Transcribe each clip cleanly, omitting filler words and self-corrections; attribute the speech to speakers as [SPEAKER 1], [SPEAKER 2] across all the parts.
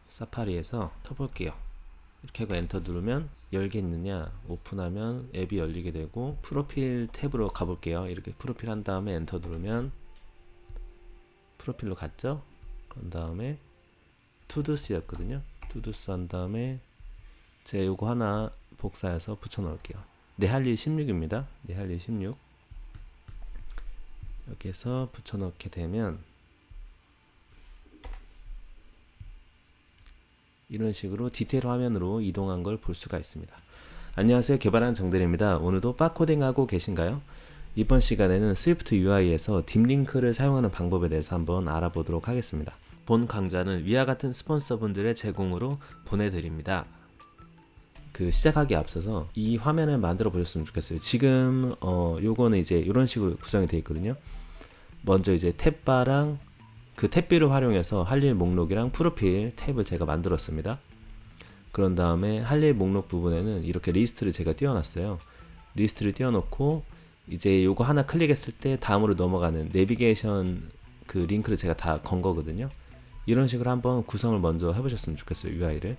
[SPEAKER 1] 사파리에서 쳐볼게요. 이렇게 하고 엔터 누르면 열겠느냐, 오픈하면 앱이 열리게 되고, 프로필 탭으로 가볼게요. 이렇게 프로필 한 다음에 엔터 누르면 프로필로 갔죠. 그런 다음에 투두스였거든요. 투두스 한 다음에 제가 요거 하나 복사해서 붙여 넣을게요. 내 할 일 16입니다. 내 할 일 16. 여기에서 붙여 넣게 되면 이런 식으로 디테일 화면으로 이동한 걸 볼 수가 있습니다. 안녕하세요, 개발한 정대리입니다. 오늘도 빡코딩 하고 계신가요? 이번 시간에는 스위프트 UI에서 딥링크를 사용하는 방법에 대해서 한번 알아보도록 하겠습니다. 본 강좌는 위와 같은 스폰서분들의 제공으로 보내드립니다. 시작하기 앞서서 이 화면을 만들어 보셨으면 좋겠어요. 지금 요거는 이제 이런 식으로 구성이 되어 있거든요. 먼저 이제 탭바랑 그 탭뷰를 활용해서 할 일 목록이랑 프로필 탭을 제가 만들었습니다. 그런 다음에 할 일 목록 부분에는 이렇게 리스트를 제가 띄워놨어요. 리스트를 띄워놓고 이제 요거 하나 클릭했을 때 다음으로 넘어가는 내비게이션 그 링크를 제가 다 건 거거든요. 이런 식으로 한번 구성을 먼저 해보셨으면 좋겠어요, UI를.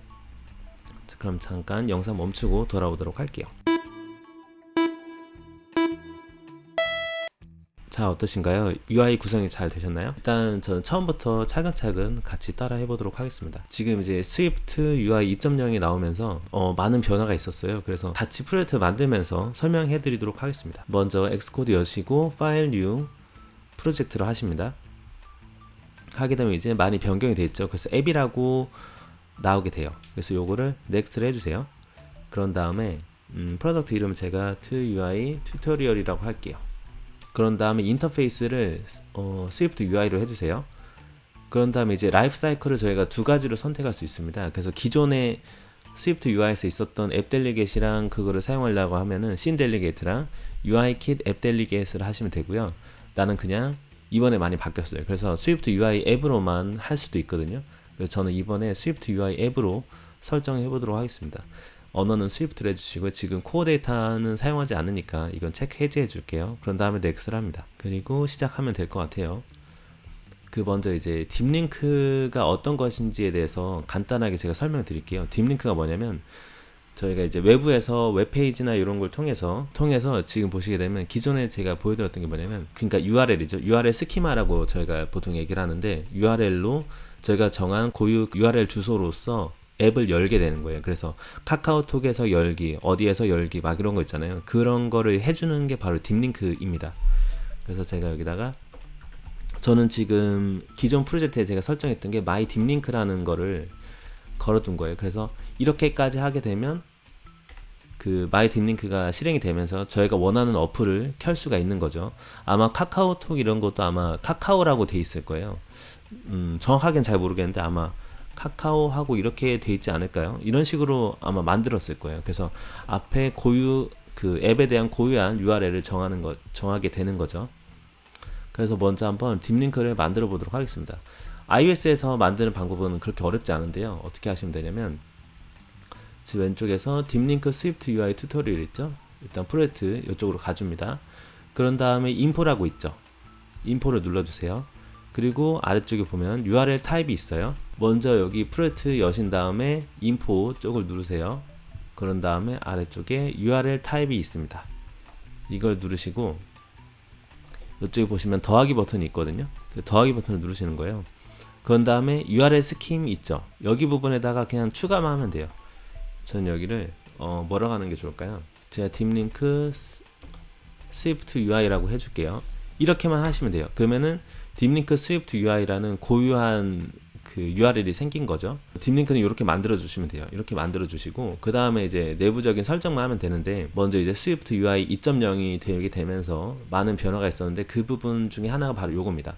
[SPEAKER 1] 그럼 잠깐 영상 멈추고 돌아오도록 할게요. 자, 어떠신가요? UI 구성이 잘 되셨나요? 일단 저는 처음부터 차근차근 같이 따라 해보도록 하겠습니다. 지금 이제 스위프트 UI 2.0이 나오면서 많은 변화가 있었어요. 그래서 같이 프로젝트 만들면서 설명해 드리도록 하겠습니다. 먼저 엑스코드 여시고 파일 뉴 프로젝트로 하십니다. 하게 되면 이제 많이 변경이 되어 있죠. 그래서 앱이라고 나오게 돼요. 그래서 요거를 넥스트를 해주세요. 그런 다음에 프로덕트 이름 제가 TUI 튜토리얼이라고 할게요. 그런 다음에 인터페이스를 스위프트 UI로 해주세요. 그런 다음에 이제 라이프 사이클을 저희가 두 가지로 선택할 수 있습니다. 그래서 기존에 스위프트 UI에서 있었던 앱 델리게이트랑 그거를 사용하려고 하면은 씬 델리게이트랑 UI 킷 앱 델리게이트를 하시면 되고요. 나는 그냥 이번에 많이 바뀌었어요. 그래서 스위프트 UI 앱으로만 할 수도 있거든요. 그래서 저는 이번에 스위프트 UI 앱으로 설정해 보도록 하겠습니다. 언어는 스위프트를 해주시고 지금 코어 데이터는 사용하지 않으니까 이건 체크 해제해 줄게요. 그런 다음에 넥스트를 합니다. 그리고 시작하면 될 것 같아요. 먼저 이제 딥링크가 어떤 것인지에 대해서 간단하게 제가 설명드릴게요. 딥링크가 뭐냐면 저희가 이제 외부에서 웹페이지나 이런 걸 통해서 지금 보시게 되면 기존에 제가 보여드렸던 게 뭐냐면 그러니까 URL이죠. URL 스키마라고 저희가 보통 얘기를 하는데 URL로 저희가 정한 고유 URL 주소로서 앱을 열게 되는 거예요. 그래서 카카오톡에서 열기, 어디에서 열기 막 이런 거 있잖아요. 그런 거를 해주는 게 바로 딥링크입니다. 그래서 제가 여기다가 저는 지금 기존 프로젝트에 제가 설정했던 게 my 딥링크라는 거를 걸어둔 거예요. 그래서 이렇게까지 하게 되면 my 딥링크가 실행이 되면서 저희가 원하는 어플을 켤 수가 있는 거죠. 아마 카카오톡 이런 것도 아마 카카오라고 돼 있을 거예요. 정확하게는 잘 모르겠는데 아마 카카오하고 이렇게 돼 있지 않을까요? 이런 식으로 아마 만들었을 거예요. 그래서 앞에 앱에 대한 고유한 URL을 정하게 되는 거죠. 그래서 먼저 한번 딥링크를 만들어 보도록 하겠습니다. iOS에서 만드는 방법은 그렇게 어렵지 않은데요. 어떻게 하시면 되냐면 지금 왼쪽에서 딥링크 스위프트 UI 튜토리얼 있죠? 일단 프로젝트 이쪽으로 가줍니다. 그런 다음에 인포라고 있죠? 인포를 눌러주세요. 그리고 아래쪽에 보면 URL 타입이 있어요. 먼저 여기 프로젝트 여신 다음에 인포 쪽을 누르세요. 그런 다음에 아래쪽에 URL 타입이 있습니다. 이걸 누르시고 이쪽에 보시면 더하기 버튼이 있거든요. 그 더하기 버튼을 누르시는 거예요. 그런 다음에 URL 스킴 있죠. 여기 부분에다가 그냥 추가만 하면 돼요. 저는 여기를 뭐라고 하는 게 좋을까요? 제가 딥링크 스위프트 UI라고 해줄게요. 이렇게만 하시면 돼요. 그러면은 딥링크 스위프트 UI라는 고유한 URL이 생긴 거죠. 딥링크는 이렇게 만들어 주시면 돼요. 이렇게 만들어 주시고 그 다음에 이제 내부적인 설정만 하면 되는데 먼저 이제 스위프트 UI 2.0이 되게 되면서 많은 변화가 있었는데 그 부분 중에 하나가 바로 요겁니다.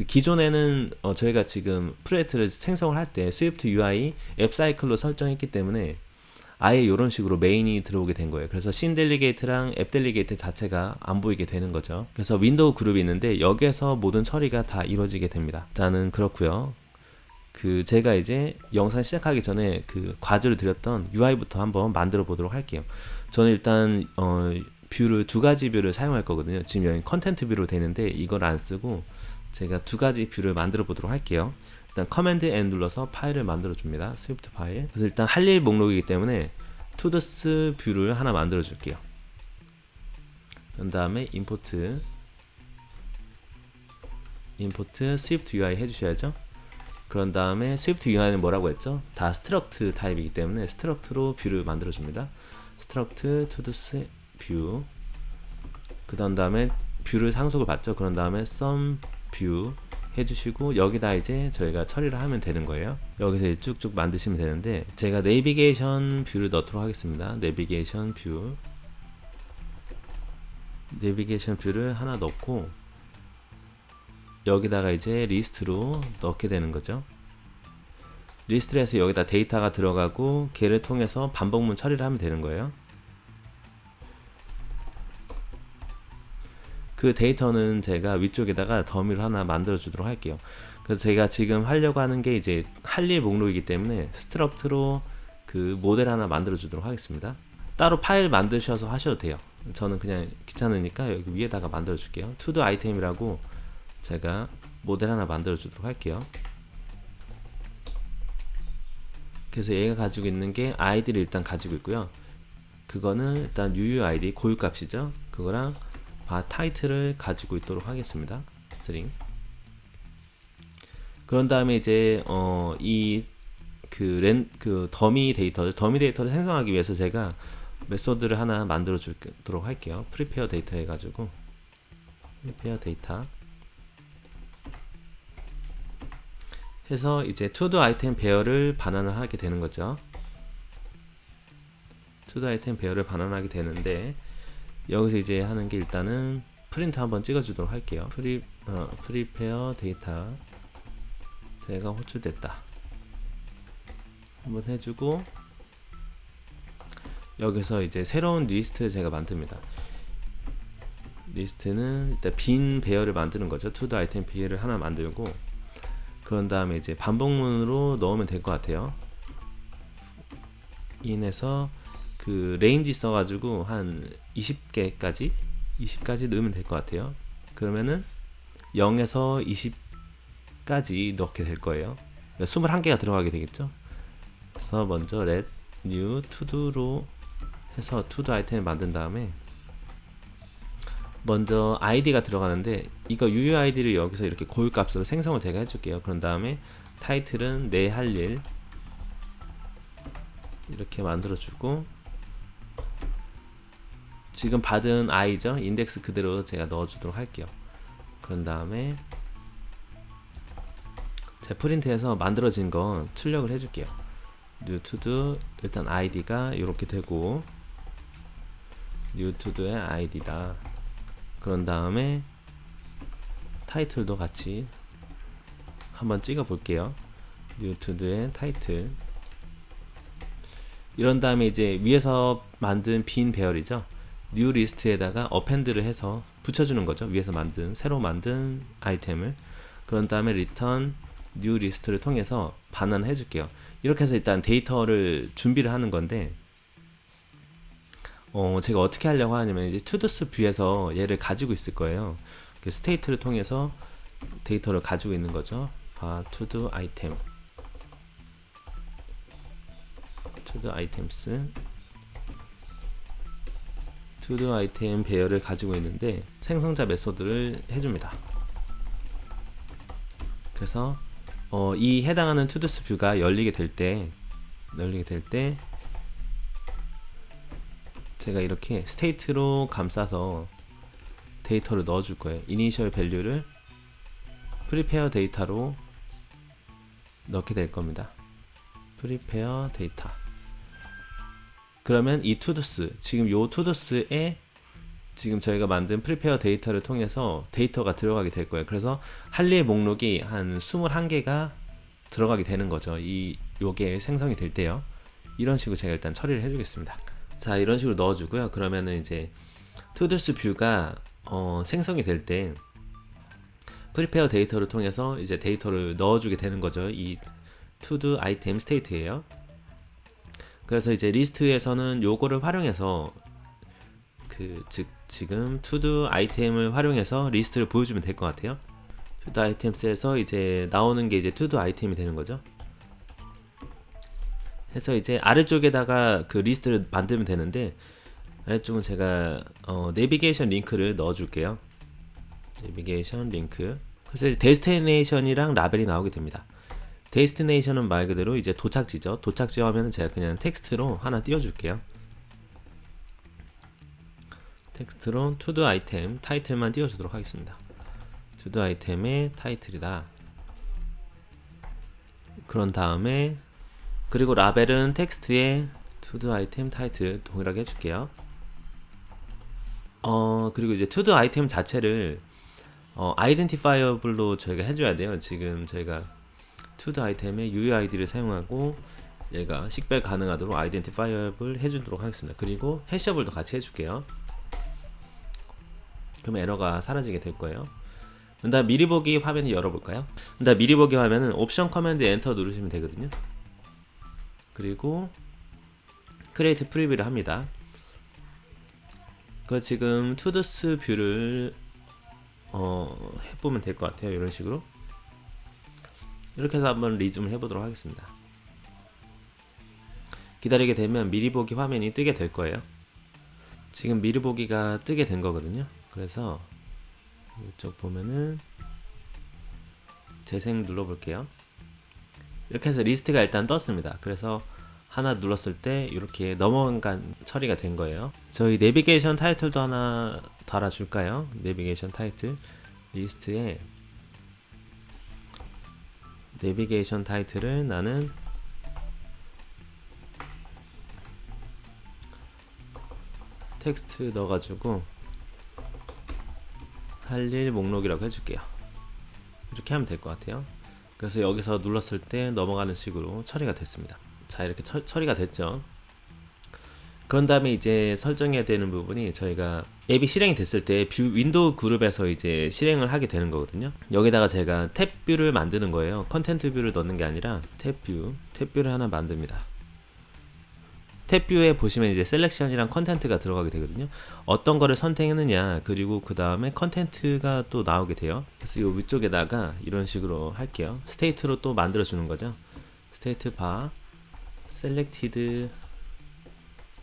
[SPEAKER 1] 기존에는 저희가 지금 프로젝트를 생성을 할 때 스위프트 UI 앱 사이클로 설정했기 때문에 아예 이런 식으로 메인이 들어오게 된 거예요. 그래서 씬 델리게이트랑 앱 델리게이트 자체가 안 보이게 되는 거죠. 그래서 윈도우 그룹이 있는데 여기에서 모든 처리가 다 이루어지게 됩니다. 일단은 그렇고요. 제가 이제 영상 시작하기 전에 과제를 드렸던 UI부터 한번 만들어 보도록 할게요. 저는 일단 뷰를 두 가지 뷰를 사용할 거거든요. 지금 여기 컨텐트 뷰로 되는데 이걸 안 쓰고 제가 두 가지 뷰를 만들어 보도록 할게요. 일단 일단 커맨드 N 눌러서 파일을 만들어 줍니다. 스위프트 파일. 그래서 일단 할 일 목록이기 때문에 투더스 뷰를 하나 만들어 줄게요. 그 다음에 임포트 스위프트 UI 해주셔야죠. 그런 다음에 스위프트 UI는 뭐라고 했죠? 다 스트럭트 타입이기 때문에 스트럭트로 뷰를 만들어 줍니다. 스트럭트 투더스 뷰. 그 다음에 뷰를 상속을 받죠. 그런 다음에 some 뷰 해주시고 여기다 이제 저희가 처리를 하면 되는 거예요. 여기서 이제 쭉쭉 만드시면 되는데 제가 내비게이션 뷰를 넣도록 하겠습니다. 내비게이션 뷰를 하나 넣고 여기다가 이제 리스트로 넣게 되는 거죠. 리스트를 해서 여기다 데이터가 들어가고 걔를 통해서 반복문 처리를 하면 되는 거예요. 그 데이터는 제가 위쪽에다가 더미를 하나 만들어 주도록 할게요. 그래서 제가 지금 하려고 하는 게 이제 할 일 목록이기 때문에 스트럭트로 그 모델 하나 만들어 주도록 하겠습니다. 따로 파일 만드셔서 하셔도 돼요. 저는 그냥 귀찮으니까 여기 위에다가 만들어 줄게요. 투도 아이템이라고 제가 모델 하나 만들어 주도록 할게요. 그래서 얘가 가지고 있는 게 아이디를 일단 가지고 있고요. 그거는 일단 UUID 고유값이죠. 그거랑 타이틀을 가지고 있도록 하겠습니다. 스트링. 그런 다음에 이제 그 더미 데이터를 생성하기 위해서 제가 메소드를 하나 만들어 주도록 할게요. prepare 데이터 해가지고 prepare 데이터 해서 이제 to-do 아이템 배열을 반환을 하게 되는 거죠. to-do 아이템 배열을 반환하게 되는데 여기서 이제 하는 게 일단은 프린트 한번 찍어주도록 할게요. prepare 데이터 제가 호출됐다 한번 해주고 여기서 이제 새로운 리스트를 제가 만듭니다. 리스트는 일단 빈 배열을 만드는 거죠. to-do 아이템 배열을 하나 만들고 그런 다음에 이제 반복문으로 넣으면 될 것 같아요. 인에서 그 레인지 써가지고 한 20까지 넣으면 될 것 같아요. 그러면은 0에서 20까지 넣게 될 거예요. 21개가 들어가게 되겠죠. 그래서 먼저 let new to도로 해서 to-do 아이템을 만든 다음에 먼저 id가 들어가는데 이거 UUID를 여기서 이렇게 고유값으로 생성을 제가 해줄게요. 그런 다음에 타이틀은 내 할 일 이렇게 만들어주고 지금 받은 i죠. 인덱스 그대로 제가 넣어주도록 할게요. 그런 다음에 제 프린트해서 만들어진 거 출력을 해줄게요. new to do 일단 id가 이렇게 되고 new to do의 id다. 그런 다음에 타이틀도 같이 한번 찍어 볼게요. new to do의 타이틀. 이런 다음에 이제 위에서 만든 빈 배열이죠. new 리스트에다가 append를 해서 붙여주는 거죠. 위에서 새로 만든 아이템을. 그런 다음에 return new 리스트를 통해서 반환해 줄게요. 이렇게 해서 일단 데이터를 준비를 하는 건데 제가 어떻게 하려고 하냐면 이제 투더스 뷰에서 얘를 가지고 있을 거예요. 그 스테이트를 통해서 데이터를 가지고 있는 거죠. to-do 아이템 to-do 아이템스 to-do 아이템 배열을 가지고 있는데 생성자 메소드를 해줍니다. 그래서 이 해당하는 투더스 뷰가 열리게 될 때 제가 이렇게 스테이트로 감싸서 데이터를 넣어줄 거예요. 이니셜 밸류를 prepare 데이터로 넣게 될 겁니다. prepare 데이터. 그러면 이 투더스, 지금 요 투더스에 지금 저희가 만든 prepare 데이터를 통해서 데이터가 들어가게 될 거예요. 그래서 할 일 목록이 한 21개가 들어가게 되는 거죠. 요게 생성이 될 때요. 이런 식으로 제가 일단 처리를 해주겠습니다. 자, 이런 식으로 넣어주고요. 그러면은 이제 투더스 뷰가 생성이 될 때 prepare 데이터를 통해서 이제 데이터를 넣어주게 되는 거죠. 이 to-do 아이템 스테이트예요. 그래서 이제 리스트에서는 요거를 활용해서 지금 to-do 아이템을 활용해서 리스트를 보여주면 될 것 같아요. 투두 아이템스에서 이제 나오는 게 이제 투두 아이템이 되는 거죠. 해서 이제 아래쪽에다가 그 리스트를 만들면 되는데, 아래쪽은 제가 내비게이션 링크를 넣어 줄게요. 내비게이션 링크. 그래서 이제 데스티네이션이랑 라벨이 나오게 됩니다. 데스티네이션은 말 그대로 이제 도착지죠. 도착지 화면은 제가 그냥 텍스트로 하나 띄워 줄게요. 텍스트로 투두 아이템 타이틀만 띄워 주도록 하겠습니다. 투두 아이템의 타이틀이다. 그런 다음에 그리고 라벨은 텍스트에 투두 아이템 타이틀 동일하게 해줄게요. 그리고 이제 투두 아이템 자체를 아이덴티파이어블로 저희가 해줘야 돼요. 지금 저희가 투두 아이템의 UUID를 사용하고 얘가 식별 가능하도록 아이덴티파이어블 해주도록 하겠습니다. 그리고 해셔블도 같이 해줄게요. 그럼 에러가 사라지게 될 거예요. 그다음 미리 보기 화면을 열어볼까요? 그다음 미리 보기 화면은 옵션 커맨드 엔터 누르시면 되거든요. 그리고 크리에이트 프리뷰를 합니다. 그 지금 투두스 뷰를 해보면 될 것 같아요. 이런 식으로 이렇게 해서 한번 리즘을 해보도록 하겠습니다. 기다리게 되면 미리 보기 화면이 뜨게 될 거예요. 지금 미리 보기가 뜨게 된 거거든요. 그래서 이쪽 보면은 재생 눌러볼게요. 이렇게 해서 리스트가 일단 떴습니다. 그래서 하나 눌렀을 때 이렇게 넘어간 처리가 된 거예요. 저희 내비게이션 타이틀도 하나 달아줄까요? 내비게이션 타이틀 리스트에 내비게이션 타이틀을 나는 텍스트 넣어가지고 할 일 목록이라고 해줄게요. 이렇게 하면 될 것 같아요. 그래서 여기서 눌렀을 때 넘어가는 식으로 처리가 됐습니다. 자, 이렇게 처리가 됐죠. 그런 다음에 이제 설정해야 되는 부분이 저희가 앱이 실행이 됐을 때 뷰 윈도우 그룹에서 이제 실행을 하게 되는 거거든요. 여기다가 제가 탭 뷰를 만드는 거예요. 컨텐트 뷰를 넣는 게 아니라 탭 뷰를 하나 만듭니다. 탭 뷰에 보시면 이제 셀렉션이랑 컨텐트가 들어가게 되거든요. 어떤 거를 선택했느냐, 그리고 그 다음에 컨텐트가 또 나오게 돼요. 그래서 이 위쪽에다가 이런 식으로 할게요. 스테이트로 또 만들어 주는 거죠. 스테이트 바 셀렉티드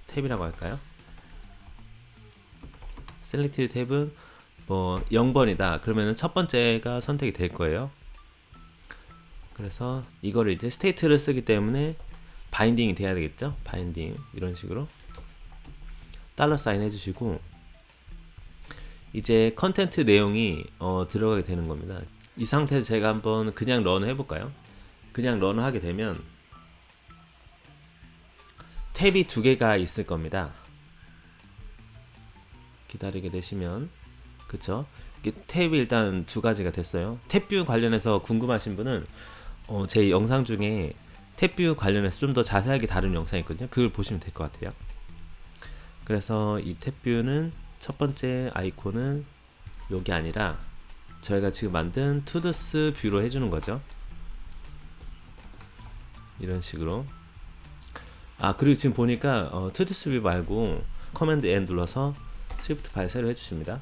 [SPEAKER 1] 탭이라고 할까요? 셀렉티드 탭은 뭐 0번이다 그러면은 첫 번째가 선택이 될 거예요. 그래서 이거를 이제 스테이트를 쓰기 때문에 바인딩이 돼야 되겠죠. 바인딩 이런 식으로 달러 사인 해주시고 이제 컨텐트 내용이 들어가게 되는 겁니다. 이 상태에서 제가 한번 그냥 런 해볼까요? 그냥 런을 하게 되면 탭이 두 개가 있을 겁니다. 기다리게 되시면 그쵸? 탭이 일단 두 가지가 됐어요. 탭뷰 관련해서 궁금하신 분은 제 영상 중에 탭뷰 관련해서 좀 더 자세하게 다룬 영상이 있거든요. 그걸 보시면 될 것 같아요. 그래서 이 탭뷰는 첫 번째 아이콘은 여기 아니라 저희가 지금 만든 투두스 뷰로 해주는 거죠. 이런 식으로. 그리고 지금 보니까 투두스 뷰 말고 커맨드 N 눌러서 스위프트 발사를 해주십니다.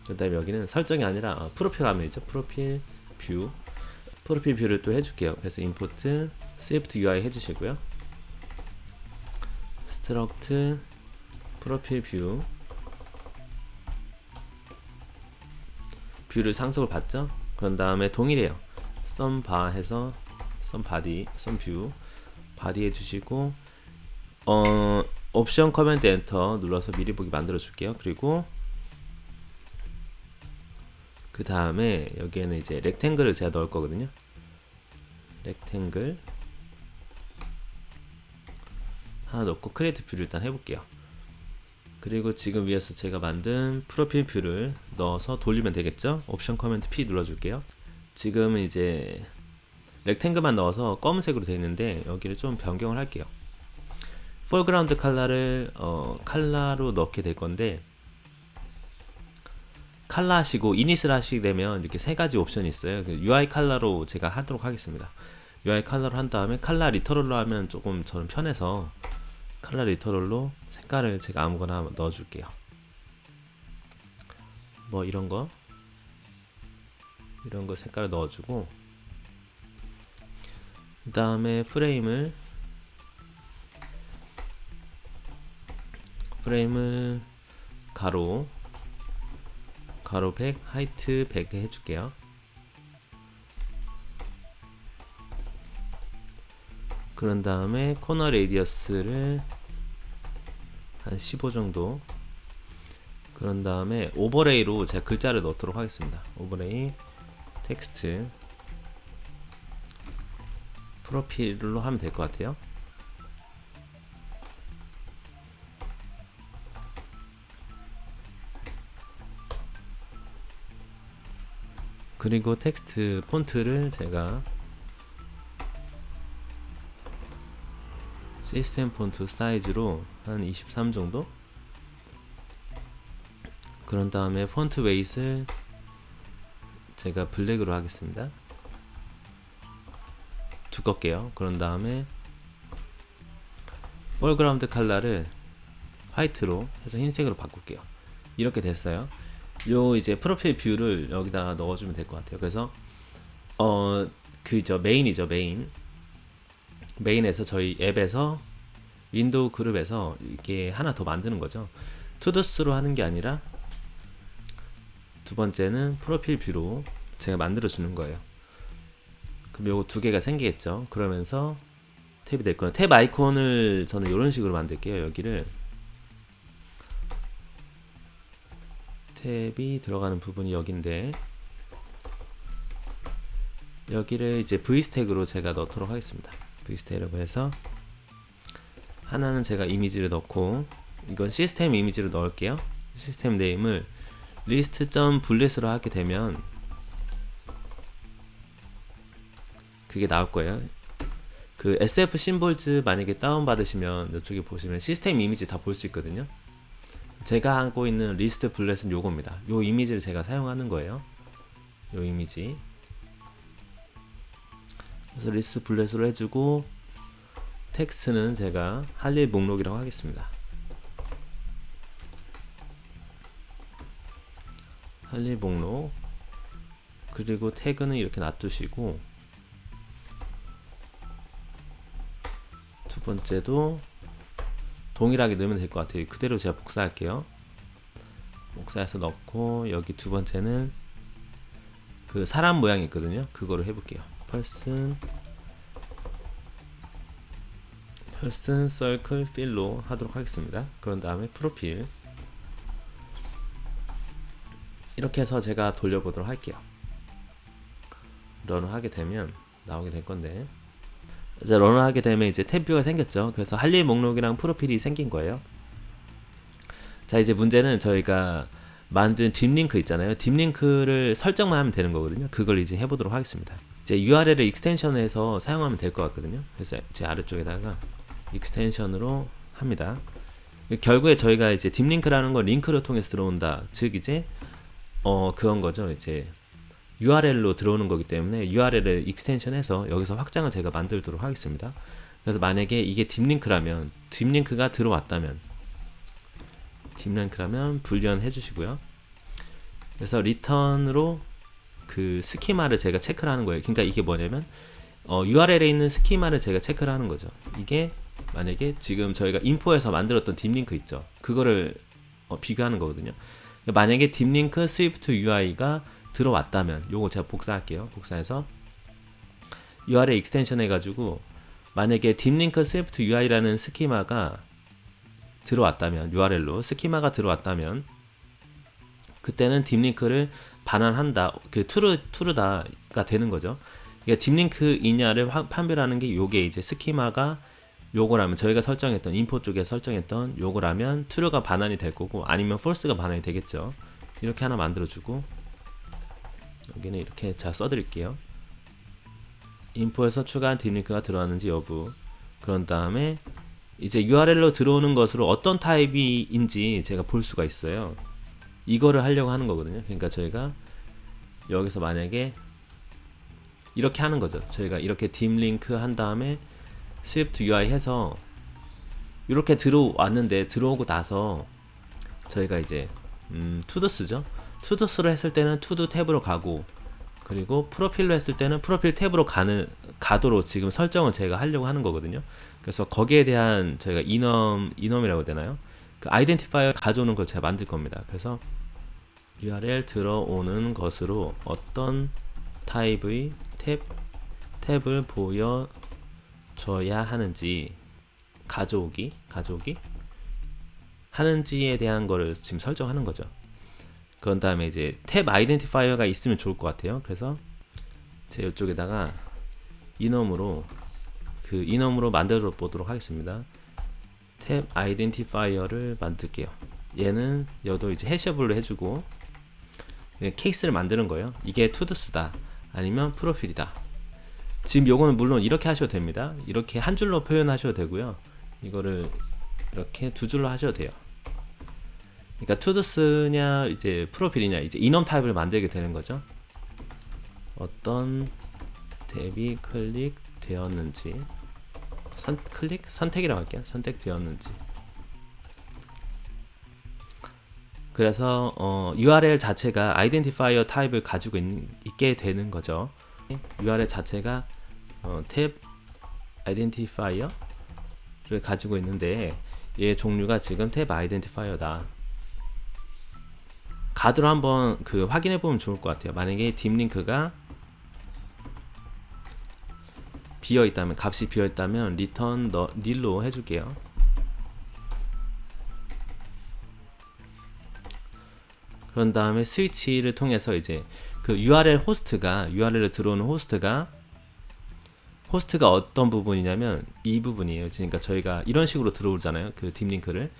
[SPEAKER 1] 그 다음에 여기는 설정이 아니라 프로필 화면이죠. 프로필 뷰를 또 해줄게요. 그래서 임포트 스위프트 UI 해주시고요. 스트럭트 프로필 뷰를 상속을 받죠. 그런 다음에 동일해요. 썸바 해서 썸바디 썸뷰 바디 해주시고 옵션 커맨드 엔터 눌러서 미리 보기 만들어 줄게요. 그리고 그 다음에 여기에는 이제 렉탱글을 제가 넣을 거거든요. 렉탱글 하나 넣고 크리에이트 뷰를 일단 해볼게요. 그리고 지금 위에서 제가 만든 프로필 뷰를 넣어서 돌리면 되겠죠. 옵션 커맨드 P 눌러줄게요. 지금은 이제 렉탱글만 넣어서 검은색으로 되어 있는데 여기를 좀 변경을 할게요. 폴그라운드 컬러를 컬러로 넣게 될 건데 컬러 하시고 이닛을 하시게 되면 이렇게 세 가지 옵션이 있어요. UI 컬러로 제가 하도록 하겠습니다. UI 컬러로 한 다음에 컬러 리터럴로 하면 조금 저는 편해서 컬러 리터럴로 색깔을 제가 아무거나 넣어줄게요. 뭐 이런 거 이런 거 색깔을 넣어주고, 그 다음에 프레임을 가로 100, 하이트 100 해줄게요. 그런 다음에 코너 레이디어스를 한 15 정도. 그런 다음에 오버레이로 제가 글자를 넣도록 하겠습니다. 오버레이 텍스트 프로필로 하면 될 것 같아요. 그리고 텍스트 폰트를 제가 시스템 폰트 사이즈로 한 23 정도. 그런 다음에 폰트 웨이트를 제가 블랙으로 하겠습니다. 두껍게요. 그런 다음에 폴그라운드 컬러를 화이트로 해서 흰색으로 바꿀게요. 이렇게 됐어요. 요 이제 프로필 뷰를 여기다가 넣어주면 될 것 같아요. 그래서 그저 메인이죠. 메인에서 저희 앱에서 윈도우 그룹에서 이게 하나 더 만드는 거죠. 투두스로 하는 게 아니라 두 번째는 프로필 뷰로 제가 만들어 주는 거예요. 그럼 요거 두 개가 생기겠죠. 그러면서 탭이 될 거예요. 탭 아이콘을 저는 이런 식으로 만들게요. 여기를 탭이 들어가는 부분이 여기인데, 여기를 이제 v스택으로 제가 넣도록 하겠습니다. v스택이라고 해서 하나는 제가 이미지를 넣고, 이건 시스템 이미지를 넣을게요. 시스템 네임을 list.bullet으로 하게 되면 그게 나올 거예요. 그 SF 심볼즈 만약에 다운받으시면 이쪽에 보시면 시스템 이미지 다 볼 수 있거든요. 제가 하고 있는 리스트 블렛은 요겁니다. 요 이미지를 제가 사용하는 거예요. 요 이미지. 그래서 리스트 블렛으로 해주고, 텍스트는 제가 할 일 목록이라고 하겠습니다. 할 일 목록. 그리고 태그는 이렇게 놔두시고, 두 번째도 동일하게 넣으면 될 것 같아요. 그대로 제가 복사할게요. 복사해서 넣고, 여기 두 번째는 그 사람 모양이 있거든요. 그거를 해볼게요. person circle fill로 하도록 하겠습니다. 그런 다음에 프로필 이렇게 해서 제가 돌려보도록 할게요. 런을 하게 되면 나오게 될 건데, 이제 런을 하게 되면 이제 탭뷰가 생겼죠. 그래서 할 일 목록이랑 프로필이 생긴 거예요. 자, 이제 문제는 저희가 만든 딥링크 있잖아요. 딥링크를 설정만 하면 되는 거거든요. 그걸 이제 해보도록 하겠습니다. 이제 URL을 익스텐션해서 사용하면 될 것 같거든요. 그래서 제 아래쪽에다가 익스텐션으로 합니다. 결국에 저희가 이제 딥링크라는 건 링크를 통해서 들어온다. 즉 이제 그건 거죠. 이제 URL로 들어오는 거기 때문에 URL을 익스텐션해서 여기서 확장을 제가 만들도록 하겠습니다. 그래서 만약에 이게 딥링크라면, 딥링크가 들어왔다면 불리언 해주시고요. 그래서 리턴으로 그 스키마를 제가 체크를 하는 거예요. 그러니까 이게 뭐냐면 URL에 있는 스키마를 제가 체크를 하는 거죠. 이게 만약에 지금 저희가 인포에서 만들었던 딥링크 있죠. 그거를 비교하는 거거든요. 만약에 딥링크 스위프트 UI가 들어왔다면, 요거 제가 복사할게요. 복사해서 URL 익스텐션 해가지고, 만약에 딥링크 스위프트 UI라는 스키마가 들어왔다면, URL로 스키마가 들어왔다면, 그때는 딥링크를 반환한다. 그 true다가 되는 거죠. 그러니까 딥링크이냐를 판별하는 게 요게 이제 스키마가 요거라면, 저희가 설정했던 인포 쪽에 설정했던 요거라면 true가 반환이 될 거고, 아니면 false가 반환이 되겠죠. 이렇게 하나 만들어주고, 여기는 이렇게 자 써드릴게요. 인포에서 추가한 딥링크가 들어왔는지 여부. 그런 다음에 이제 URL로 들어오는 것으로 어떤 타입인지 제가 볼 수가 있어요. 이거를 하려고 하는 거거든요. 그러니까 저희가 여기서 만약에 이렇게 하는 거죠. 저희가 이렇게 딥링크 한 다음에 스위프트 UI 해서 이렇게 들어왔는데, 들어오고 나서 저희가 이제 투두스죠. 투두스로 했을 때는 투두 탭으로 가고, 그리고 프로필로 했을 때는 프로필 탭으로 가도록 지금 설정을 제가 하려고 하는 거거든요. 그래서 거기에 대한 저희가 이넘이라고 해야 되나요? 그 아이덴티파이어 가져오는 걸 제가 만들 겁니다. 그래서 URL 들어오는 것으로 어떤 타입의 탭을 보여줘야 하는지 가져오기 하는지에 대한 거를 지금 설정하는 거죠. 그런 다음에 이제 탭 아이덴티파이어가 있으면 좋을 것 같아요. 그래서 제 이쪽에다가 이넘으로 만들어 보도록 하겠습니다. 탭 아이덴티파이어를 만들게요. 얘는 여도 이제 해셔블로 해주고 케이스를 만드는 거예요. 이게 투두스다 아니면 프로필이다. 지금 요거는 물론 이렇게 하셔도 됩니다. 이렇게 한 줄로 표현하셔도 되고요. 이거를 이렇게 두 줄로 하셔도 돼요. 그러니까 투두스냐 이제 프로필이냐 이제 이넘 타입을 만들게 되는 거죠. 어떤 탭이 클릭되었는지 선택이라고 할게요. 선택되었는지. 그래서 URL 자체가 아이덴티파이어 타입을 가지고 있게 되는 거죠. URL 자체가 탭 아이덴티파이어를 가지고 있는데 얘 종류가 지금 탭 아이덴티파이어다. 가드로 한번 확인해 보면 좋을 것 같아요. 만약에 딥링크가 값이 비어 있다면 return nil로 해줄게요. 그런 다음에 스위치를 통해서 이제 그 URL에 들어오는 호스트가 어떤 부분이냐면 이 부분이에요. 그러니까 저희가 이런 식으로 들어오잖아요. 그 딥링크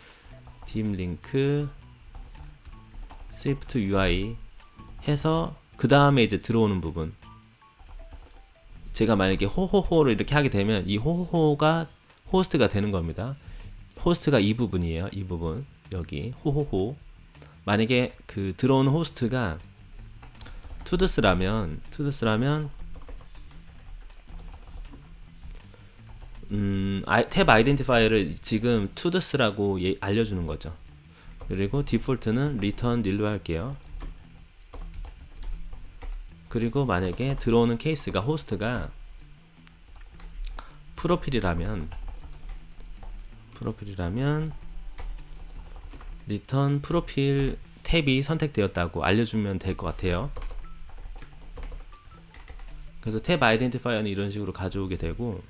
[SPEAKER 1] Swift UI 해서 그 다음에 이제 들어오는 부분. 제가 만약에 호호호를 이렇게 하게 되면 이 호호호가 호스트가 되는 겁니다. 호스트가 이 부분이에요. 이 부분 여기 호호호. 만약에 들어오는 호스트가 투드스라면 탭 아이덴티파이어를 지금 투드스라고 알려주는 거죠. 그리고 디폴트는 return nil로 할게요. 그리고 만약에 들어오는 케이스가 호스트가 프로필이라면 return 프로필 탭이 선택되었다고 알려주면 될 것 같아요. 그래서 탭 아이덴티파이어는 이런 식으로 가져오게 되고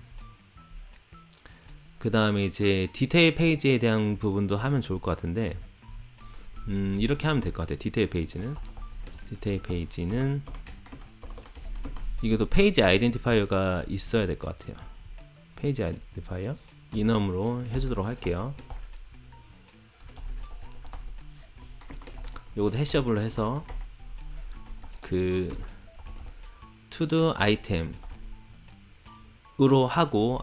[SPEAKER 1] 그 다음에 이제 디테일 페이지에 대한 부분도 하면 좋을 것 같은데 이렇게 하면 될 것 같아요. 디테일 페이지는 이것도 페이지 아이덴티파이어가 있어야 될 것 같아요. 페이지 아이덴티파이어 이넘으로 해주도록 할게요. 요것도 해셔블로 해서 to-do 아이템으로 하고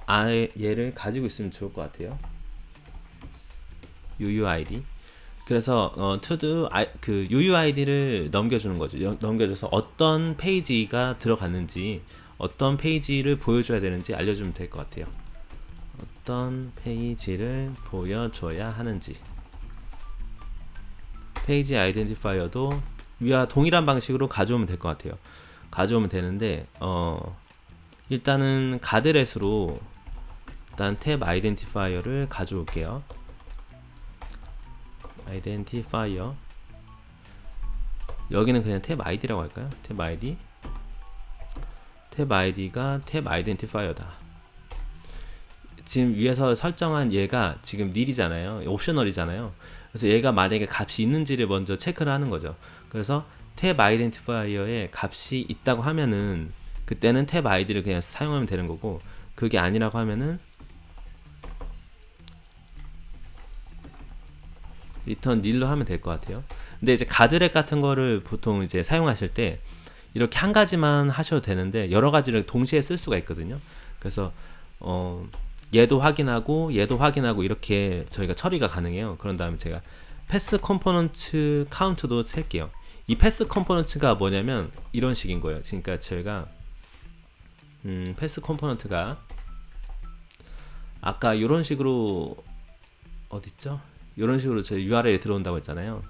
[SPEAKER 1] 얘를 가지고 있으면 좋을 것 같아요. UUID. 그래서 to-do UUID를 넘겨주는 거죠. 넘겨줘서 어떤 페이지가 들어갔는지 어떤 페이지를 보여줘야 되는지 알려주면 될 것 같아요. 어떤 페이지를 보여줘야 하는지. 페이지 아이덴티파이어도 위와 동일한 방식으로 가져오면 될 것 같아요. 가져오면 되는데 일단은 가드렛으로 일단 탭 아이덴티파이어를 가져올게요. 아이덴티파이어 여기는 그냥 탭 아이디라고 할까요? 탭 아이디가 탭 아이덴티파이어다. 지금 위에서 설정한 얘가 지금 nil이잖아요. 옵셔널이잖아요. 그래서 얘가 만약에 값이 있는지를 먼저 체크를 하는 거죠. 그래서 탭 아이덴티파이어에 값이 있다고 하면은 그때는 탭 아이디를 그냥 사용하면 되는 거고 그게 아니라고 하면은 return nil로 하면 될 것 같아요. 근데 이제 가드렛 같은 거를 보통 이제 사용하실 때 이렇게 한 가지만 하셔도 되는데 여러 가지를 동시에 쓸 수가 있거든요. 그래서 얘도 확인하고 이렇게 저희가 처리가 가능해요. 그런 다음에 제가 패스 컴포넌트 카운트도 셀게요. 이 패스 컴포넌트가 뭐냐면 이런 식인 거예요. 그러니까 저희가 패스 컴포넌트가 아까 이런 식으로 어딨죠? 이런 식으로 저희 URL에 들어온다고 했잖아요.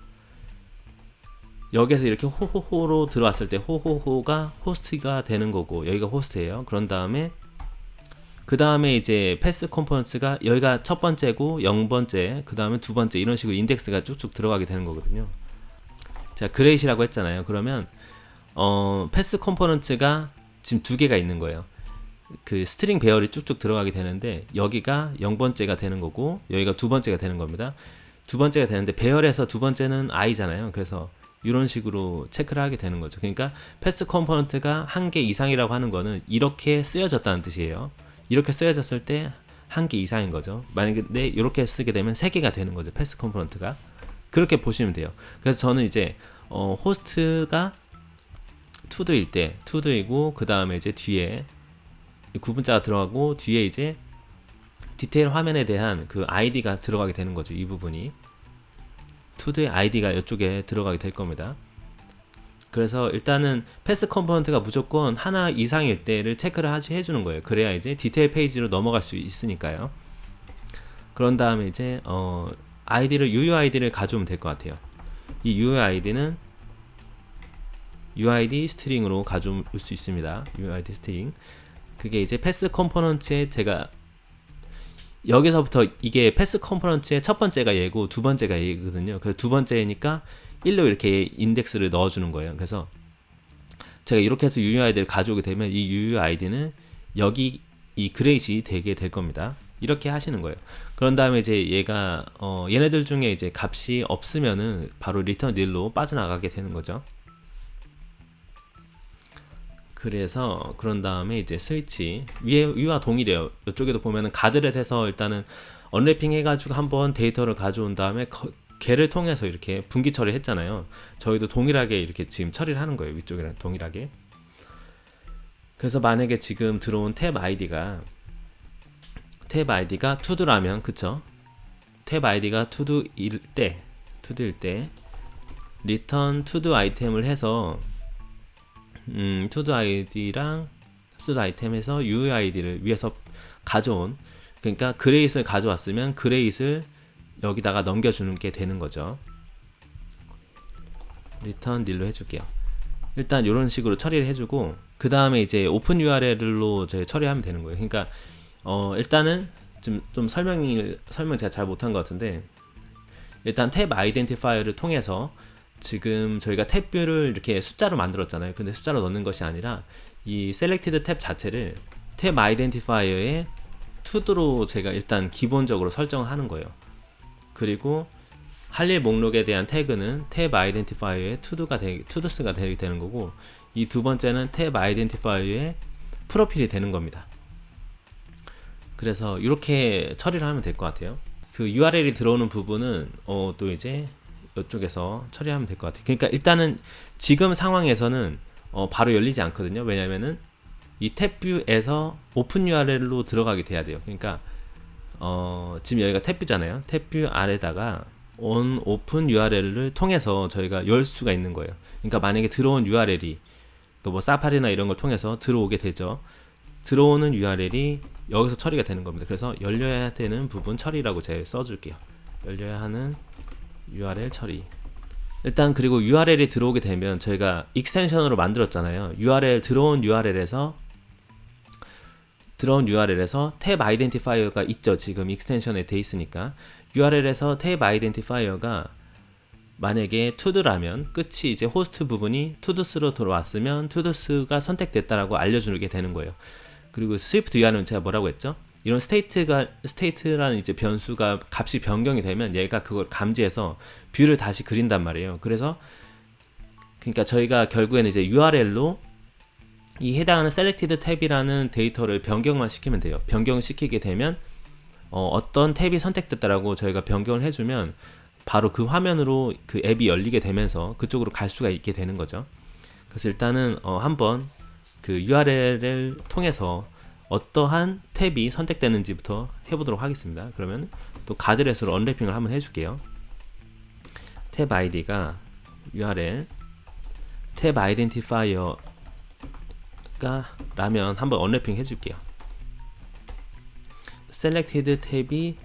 [SPEAKER 1] 여기에서 이렇게 호호호로 들어왔을 때 호호호가 호스트가 되는 거고 여기가 호스트예요. 그런 다음에 그 다음에 이제 패스 컴포넌츠가 여기가 첫 번째고 0번째, 그 다음에 두 번째 이런 식으로 인덱스가 쭉쭉 들어가게 되는 거거든요. 자, 그레이시라고 했잖아요. 그러면 패스 컴포넌츠가 지금 두 개가 있는 거예요. 그 스트링 배열이 쭉쭉 들어가게 되는데 여기가 0번째가 되는 거고 여기가 두 번째가 되는 겁니다. 두 번째가 되는데 배열에서 두 번째는 i잖아요. 그래서 이런 식으로 체크를 하게 되는 거죠. 그러니까 패스 컴포넌트가 한 개 이상이라고 하는 거는 이렇게 쓰여졌다는 뜻이에요. 이렇게 쓰여졌을 때 한 개 이상인 거죠. 만약에 이렇게 쓰게 되면 세 개가 되는 거죠. 패스 컴포넌트가. 그렇게 보시면 돼요. 그래서 저는 이제 호스트가 to도일 때 to도이고 그 다음에 이제 뒤에 구분자가 들어가고 뒤에 이제 디테일 화면에 대한 그 id가 들어가게 되는 거죠. 이 부분이 to도의 id가 이쪽에 들어가게 될 겁니다. 그래서 일단은 패스 컴포넌트가 무조건 하나 이상일 때를 체크를 해주는 거예요. 그래야 이제 디테일 페이지로 넘어갈 수 있으니까요. 그런 다음에 이제 UUID를 가져오면 될 것 같아요. 이 UUID는 UID 스트링으로 가져올 수 있습니다. UID 스트링. 그게 이제 패스 컴포넌트에 제가 여기서부터 이게 패스 컴포넌트의 첫 번째가 얘고 두 번째가 얘거든요. 그래서 두 번째니까 1로 이렇게 인덱스를 넣어주는 거예요. 그래서 제가 이렇게 해서 UUID를 가져오게 되면 이 UUID는 여기 이 그레이시 되게 될 겁니다. 이렇게 하시는 거예요. 그런 다음에 이제 얘가 얘네들 중에 이제 값이 없으면은 바로 return nil로 빠져나가게 되는 거죠. 그래서 그런 다음에 이제 스위치 위와 동일해요. 이쪽에도 보면은 가드렛 해서 일단은 언래핑 해가지고 한번 데이터를 가져온 다음에 걔를 통해서 이렇게 분기 처리를 했잖아요. 저희도 동일하게 이렇게 지금 처리를 하는 거예요. 위쪽이랑 동일하게. 그래서 만약에 지금 들어온 탭 아이디가 to도라면 그쵸? 탭 아이디가 to도일 때 return todo 아이템을 해서 todo 아이디랑 todo 아이템에서 UUID를 위에서 가져온, 그러니까 그레이스를 가져왔으면 그레이스를 여기다가 넘겨주는 게 되는 거죠. return nil로 해줄게요. 일단 이런 식으로 처리를 해주고 그 다음에 이제 오픈 URL로 저희 처리하면 되는 거예요. 그러니까 일단은 좀 설명 제가 잘 못한 것 같은데, 일단 탭 아이덴티파이어를 통해서 지금 저희가 탭뷰를 이렇게 숫자로 만들었잖아요. 근데 숫자로 넣는 것이 아니라 이 selected 탭 자체를 탭 아이덴티파이어의 to도로 제가 일단 기본적으로 설정을 하는 거예요. 그리고 할 일 목록에 대한 태그는 탭 아이덴티파이어의 to도스가 되게 되는 거고, 이 두 번째는 탭 아이덴티파이어의 프로필이 되는 겁니다. 그래서 이렇게 처리를 하면 될 것 같아요. 그 URL이 들어오는 부분은 또 이제 이쪽에서 처리하면 될 것 같아요. 그러니까 일단은 지금 상황에서는 바로 열리지 않거든요. 왜냐면은 이 탭뷰에서 오픈 URL로 들어가게 돼야 돼요. 그러니까 지금 여기가 탭뷰잖아요. 탭뷰 아래다가 on open URL을 통해서 저희가 열 수가 있는 거예요. 그러니까 만약에 들어온 URL이 뭐 사파리나 이런 걸 통해서 들어오게 되죠. 들어오는 URL이 여기서 처리가 되는 겁니다. 그래서 열려야 되는 부분 처리라고 제가 써줄게요. 열려야 하는 URL 처리. 일단 그리고 URL이 들어오게 되면 저희가 익스텐션으로 만들었잖아요. 들어온 URL에서 탭 아이덴티파이어가 있죠. 지금 익스텐션에 돼 있으니까 URL에서 탭 아이덴티파이어가 만약에 to도라면 끝이 이제 호스트 부분이 to도스로 들어왔으면 to도스가 선택됐다라고 알려주게 되는 거예요. 그리고 스위프트 URL은 제가 뭐라고 했죠? 이런 스테이트라는 이제 변수가 값이 변경이 되면 얘가 그걸 감지해서 뷰를 다시 그린단 말이에요. 그래서 그러니까 저희가 결국에는 이제 URL로 이 해당하는 selected 탭이라는 데이터를 변경만 시키면 돼요. 변경시키게 되면 어떤 탭이 선택됐다라고 저희가 변경을 해주면 바로 그 화면으로 그 앱이 열리게 되면서 그쪽으로 갈 수가 있게 되는 거죠. 그래서 일단은 한번 그 URL을 통해서 어떠한 탭이 선택되는지부터 해보도록 하겠습니다. 그러면 또 가드렛으로 언래핑을 한번 해줄게요. 탭 아이디가 URL 탭 아이덴티파이어가 라면 한번 언래핑 해줄게요. selected 탭이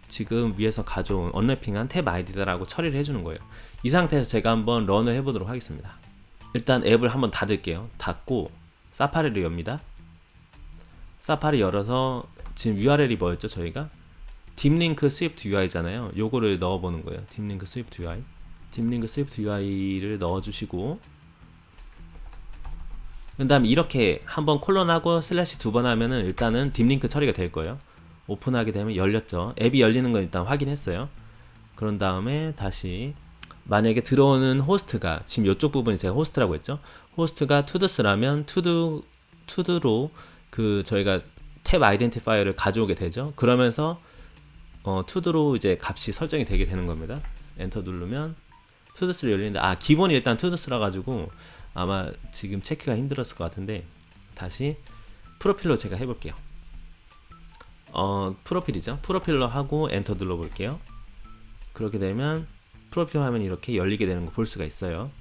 [SPEAKER 1] 지금 위에서 가져온 언래핑한 탭 아이디다라고 처리를 해주는 거예요. 이 상태에서 제가 한번 런을 해보도록 하겠습니다. 일단 앱을 한번 닫을게요. 닫고 사파리를 엽니다. 사파리 열어서 지금 URL이 뭐였죠? 저희가 딥링크 스위프트 UI잖아요. 요거를 넣어보는 거예요. 딥링크 스위프트 UI. 딥링크 스위프트 UI를 넣어주시고, 그 다음에 이렇게 한번 콜론하고 슬래시 2번 하면은 일단은 딥링크 처리가 될 거예요. 오픈하게 되면 열렸죠. 앱이 열리는 건 일단 확인했어요. 그런 다음에 다시 만약에 들어오는 호스트가 지금 이쪽 부분이 제가 호스트라고 했죠. 호스트가 투드스라면 투드로 그 저희가 탭 아이덴티파이어를 가져오게 되죠. 그러면서 투드로 이제 값이 설정이 되게 되는 겁니다. 엔터 누르면 투드스로 열리는데, 기본이 일단 투드스라 가지고 아마 지금 체크가 힘들었을 것 같은데, 다시 프로필로 제가 해볼게요. 프로필이죠. 프로필로 하고 엔터 눌러 볼게요. 그렇게 되면 프로필 화면이 이렇게 열리게 되는 거 볼 수가 있어요.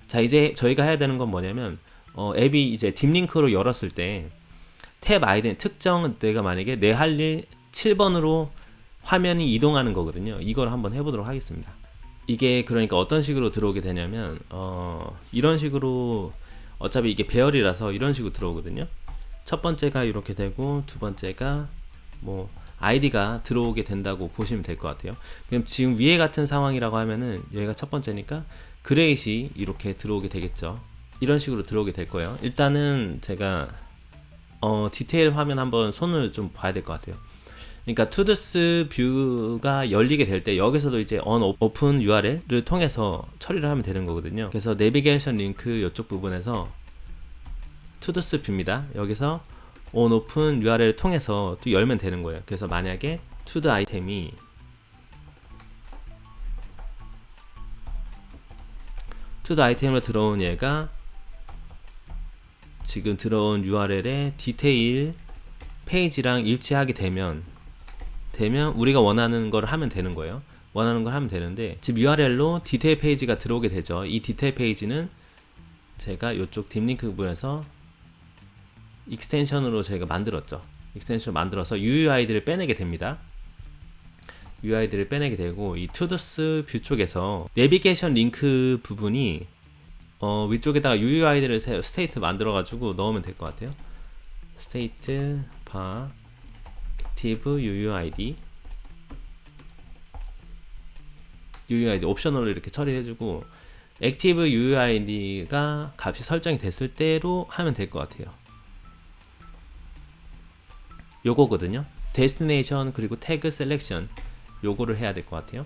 [SPEAKER 1] 자, 이제 저희가 해야 되는 건 뭐냐면, 앱이 이제 딥링크로 열었을 때 탭 아이덴 특정, 내가 만약에 내 할 일 7번으로 화면이 이동하는 거거든요. 이걸 한번 해보도록 하겠습니다. 이게 그러니까 어떤 식으로 들어오게 되냐면, 이런 식으로, 어차피 이게 배열이라서 이런 식으로 들어오거든요. 첫 번째가 이렇게 되고, 두 번째가 뭐 아이디가 들어오게 된다고 보시면 될 것 같아요. 그럼 지금 위에 같은 상황이라고 하면은 얘가 첫 번째니까 그레이시 이렇게 들어오게 되겠죠. 이런 식으로 들어오게 될 거예요. 일단은 제가 디테일 화면 한번 손을 좀 봐야 될 것 같아요. 그러니까 투드스 뷰가 열리게 될 때 여기서도 이제 오픈 URL을 통해서 처리를 하면 되는 거거든요. 그래서 내비게이션 링크 이쪽 부분에서 투드스 뷰입니다. 여기서 on open URL을 통해서 또 열면 되는 거예요. 그래서 만약에 투드 아이템이 투드 아이템으로 들어온 얘가 지금 들어온 URL의 디테일 페이지랑 일치하게 되면 우리가 원하는 걸 하면 되는 거예요. 원하는 걸 하면 되는데, 지금 URL로 디테일 페이지가 들어오게 되죠. 이 디테일 페이지는 제가 이쪽 딥링크 부분에서 익스텐션으로 제가 만들었죠. 익스텐션을 만들어서 UUID를 빼내게 됩니다. UID를 빼내게 되고, 이 투드스 뷰 쪽에서 내비게이션 링크 부분이 위쪽에다가 UUID를 스테이트 만들어 가지고 넣으면 될 것 같아요. 스테이트 바 액티브 UUID 옵셔널로 이렇게 처리해주고, 액티브 UUID가 값이 설정이 됐을 때로 하면 될 것 같아요. 요거거든요. 데스티네이션 그리고 태그 셀렉션 요거를 해야 될 것 같아요.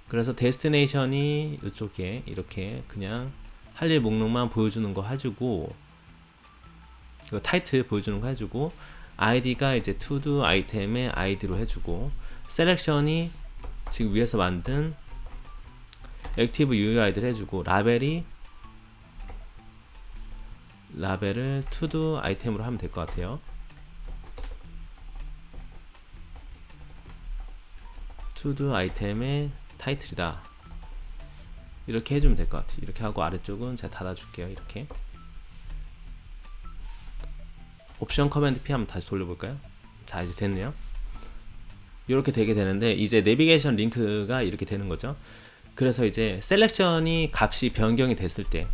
[SPEAKER 1] 그래서 데스티네이션이 이쪽에 이렇게 그냥 할 일 목록만 보여주는 거 해주고, 그 타이틀 보여주는 거 해주고, 아이디가 이제 투두 아이템의 아이디로 해주고, 셀렉션이 지금 위에서 만든 액티브 UUID를 해주고, 라벨을 투두 아이템으로 하면 될 것 같아요. 투두 아이템의 타이틀이다. 이렇게 해주면 될 것 같아요. 이렇게 하고 아래쪽은 제가 닫아줄게요. 이렇게 옵션 커맨드 P 한번 다시 돌려볼까요? 자, 이제 됐네요. 이렇게 되게 되는데, 이제 내비게이션 링크가 이렇게 되는 거죠. 그래서 이제 셀렉션이 값이 변경이 됐을 때,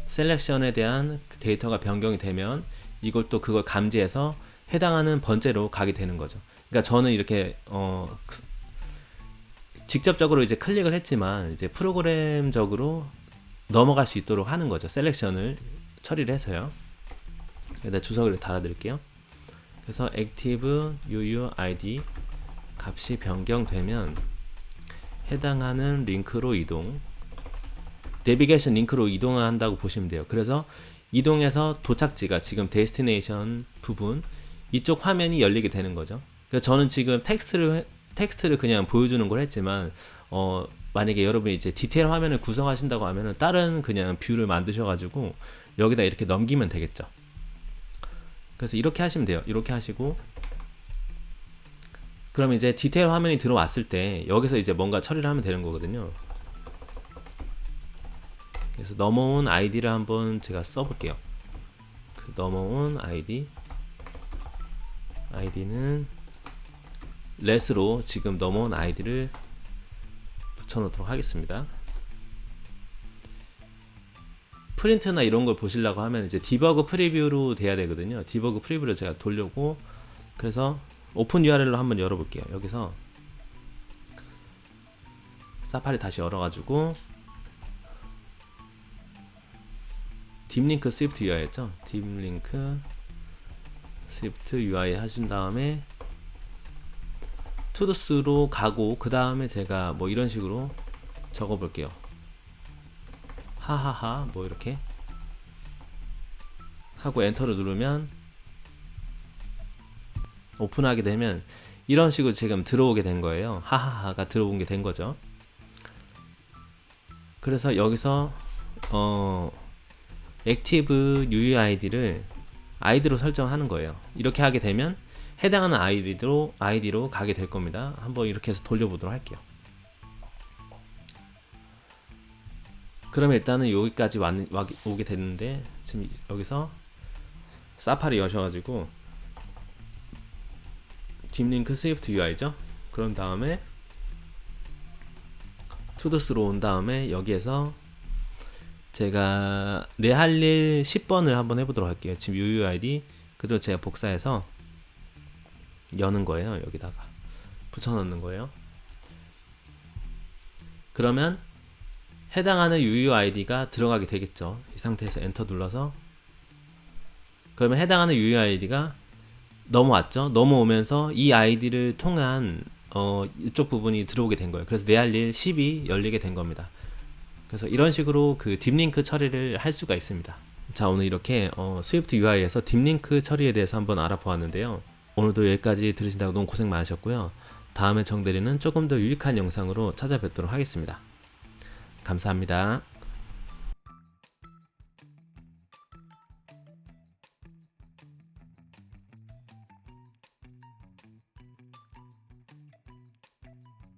[SPEAKER 1] 셀렉션에 대한 데이터가 변경이 되면 이걸 또 그걸 감지해서 해당하는 번째로 가게 되는 거죠. 그러니까 저는 이렇게 직접적으로 이제 클릭을 했지만 이제 프로그램적으로 넘어갈 수 있도록 하는 거죠. 셀렉션을 처리를 해서요. 여기다 주석을 달아드릴게요. 그래서 active UUID 값이 변경되면 해당하는 링크로 내비게이션 링크로 이동한다고 보시면 돼요. 그래서 이동해서 도착지가 지금 데스티네이션 부분 이쪽 화면이 열리게 되는 거죠. 그래서 저는 지금 텍스트를 그냥 보여주는 걸 했지만, 만약에 여러분이 이제 디테일 화면을 구성하신다고 하면은 다른 그냥 뷰를 만드셔가지고 여기다 이렇게 넘기면 되겠죠. 그래서 이렇게 하시면 돼요. 이렇게 하시고, 그럼 이제 디테일 화면이 들어왔을 때 여기서 이제 뭔가 처리를 하면 되는 거거든요. 그래서 넘어온 아이디를 한번 제가 써볼게요. 그 넘어온 아이디는 let으로 지금 넘어온 아이디를 붙여놓도록 하겠습니다. 프린트나 이런 걸 보시려고 하면 이제 디버그 프리뷰로 돼야 되거든요. 디버그 프리뷰를 제가 돌려고, 그래서 오픈 URL로 한번 열어볼게요. 여기서 사파리 다시 열어가지고 딥링크 스위프트 UI 했죠. 딥링크 스위프트 UI 하신 다음에 투두스로 가고, 그 다음에 제가 뭐 이런 식으로 적어 볼게요. 하하하 뭐 이렇게 하고 엔터를 누르면 오픈하게 되면 이런 식으로 지금 들어오게 된 거예요. 하하하가 들어온 게 된 거죠. 그래서 여기서 액티브 UUID를 아이디로 설정하는 거예요. 이렇게 하게 되면 해당하는 아이디로 가게 될 겁니다. 한번 이렇게 해서 돌려보도록 할게요. 그러면 일단은 여기까지 오게 됐는데, 지금 여기서 사파리 여셔가지고 딥링크 스위프트 UI죠. 그런 다음에 투두스로 온 다음에 여기에서 제가 내 할 일 10번을 한번 해보도록 할게요. 지금 UUID 그대로 제가 복사해서 여는 거예요. 여기다가 붙여넣는 거예요. 그러면 해당하는 UUID가 들어가게 되겠죠. 이 상태에서 엔터 눌러서, 그러면 해당하는 UUID가 넘어왔죠. 넘어오면서 이 아이디를 통한 이쪽 부분이 들어오게 된 거예요. 그래서 내 할 일 10이 열리게 된 겁니다. 그래서 이런 식으로 그 딥링크 처리를 할 수가 있습니다. 자, 오늘 이렇게 스위프트 UI에서 딥링크 처리에 대해서 한번 알아보았는데요. 오늘도 여기까지 들으신다고 너무 고생 많으셨고요. 다음에 정대리는 조금 더 유익한 영상으로 찾아뵙도록 하겠습니다. 감사합니다.